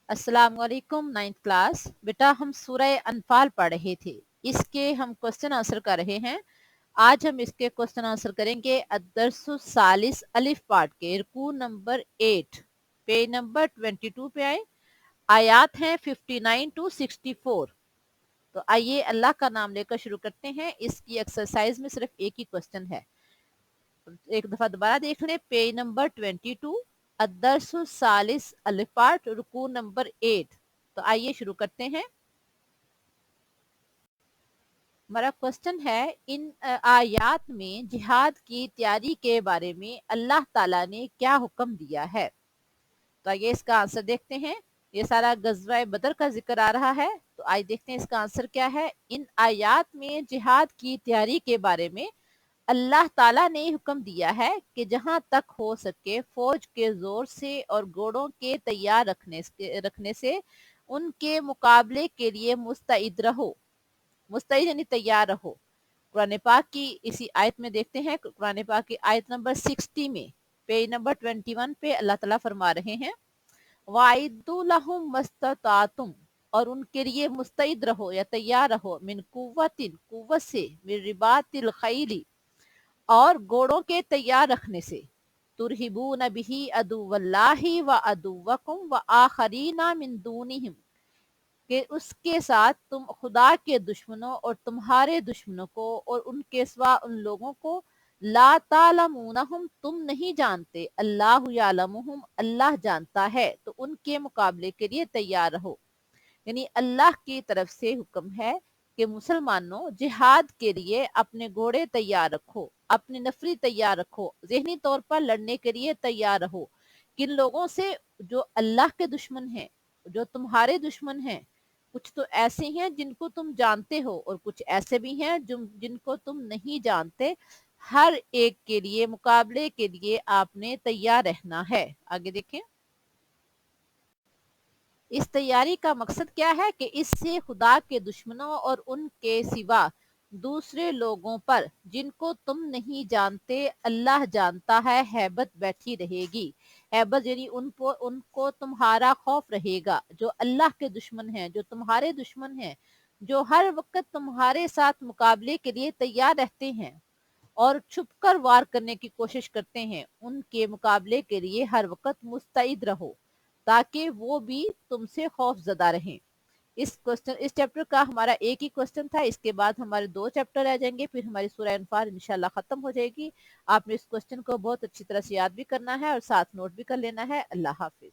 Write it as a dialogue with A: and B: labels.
A: अस्सलाम वालेकुम। 9th class. बेटा हम सूरह अनफाल पढ़ रहे थे, इसके हम क्वेश्चन आंसर कर रहे हैं। आज हम इसके क्वेश्चन आंसर करेंगे अदरसु सालिस अलिफ पार्ट के रुकू नंबर 8 पेज नंबर 22 पे आए। आयात हैं 59 टू 64। तो आइए अल्लाह का नाम लेकर शुरू करते हैं। इसकी एक्सरसाइज में सिर्फ एक ही क्वेश्चन है। एक दफा दोबारा देख लें। पेज नंबर 22 अदरसु सालिस अलिफ पार्ट रुकू नंबर 8। तो आइए शुरू करते हैं। हमारा क्वेश्चन है, इन आयात में जिहाद की तैयारी के बारे में अल्लाह ताला ने क्या हुक्म दिया है। तो आइए इसका आंसर देखते हैं। ये सारा गज़वा बदर का जिक्र आ रहा है, तो आइए देखते हैं इसका आंसर क्या है। इन आयात में जिहाद की तैयारी के बारे में अल्लाह ताला ने हुक्म दिया है कि जहां तक हो सके फौज के जोर से और घोड़ों के तैयार रखने से उनके मुकाबले के लिए मुस्तैद रहो। मुस्तैद यानी तैयार रहो। कुरान पाक की इसी आयत में देखते हैं। कुरान पाक की आयत नंबर 60 में पेज नंबर 21 पे अल्लाह ताला फरमा रहे हैं, वाइदु लहुम मस्ततातुम, और उनके लिए मुस्तैद रहो या तैयार रहो, मिन कुव्वतिन, कुव्वत से, मिन रिबातिल खैली, और घोड़ों के तैयार रखने से, तुरहिबून बिही अदुवल्लाहि व अदुवकुम व आखरीना मिन दूनिहिम, कि उसके साथ तुम खुदा के दुश्मनों और तुम्हारे दुश्मनों को और उनके सिवा उन लोगों को, ला तालमूनहुम, तुम नहीं जानते, अल्लाहु यालमुहुम, अल्लाह जानता है, तो उनके मुकाबले के लिए तैयार रहो। यानी अल्लाह की तरफ से हुक्म है कि मुसलमानों जिहाद के लिए अपने घोड़े तैयार रखो, अपनी नफरी तैयार रखो, जहनी तौर पर लड़ने के लिए तैयार रहो। किन लोगों से? जो अल्लाह के दुश्मन हैं, जो तुम्हारे दुश्मन हैं। कुछ तो ऐसे हैं जिनको तुम जानते हो और कुछ ऐसे भी हैं जिनको तुम नहीं जानते। हर एक के लिए मुकाबले के लिए आपने तैयार रहना है। आगे देखें। इस तैयारी का मकसद क्या है कि इससे खुदा के दुश्मनों और उनके सिवा दूसरे लोगों पर, जिनको तुम नहीं जानते, अल्लाह जानता है, हैबत बैठी रहेगी। हैबत यानी उनको तुम्हारा खौफ रहेगा। जो अल्लाह के दुश्मन हैं, जो तुम्हारे दुश्मन हैं, जो हर वक्त तुम्हारे साथ मुकाबले के लिए तैयार रहते हैं और छुपकर वार करने की कोशिश करते हैं, उनके मुकाबले के लिए हर वक्त मुस्तैद रहो, ताकि वो भी तुमसे खौफ ज़दा रहें। इस चैप्टर का हमारा एक ही क्वेश्चन था। इसके बाद हमारे 2 चैप्टर रह जाएंगे, फिर हमारी सूरह अनफाल इंशाल्लाह खत्म हो जाएगी। आपने इस क्वेश्चन को बहुत अच्छी तरह से याद भी करना है और साथ नोट भी कर लेना है। अल्लाह हाफिज।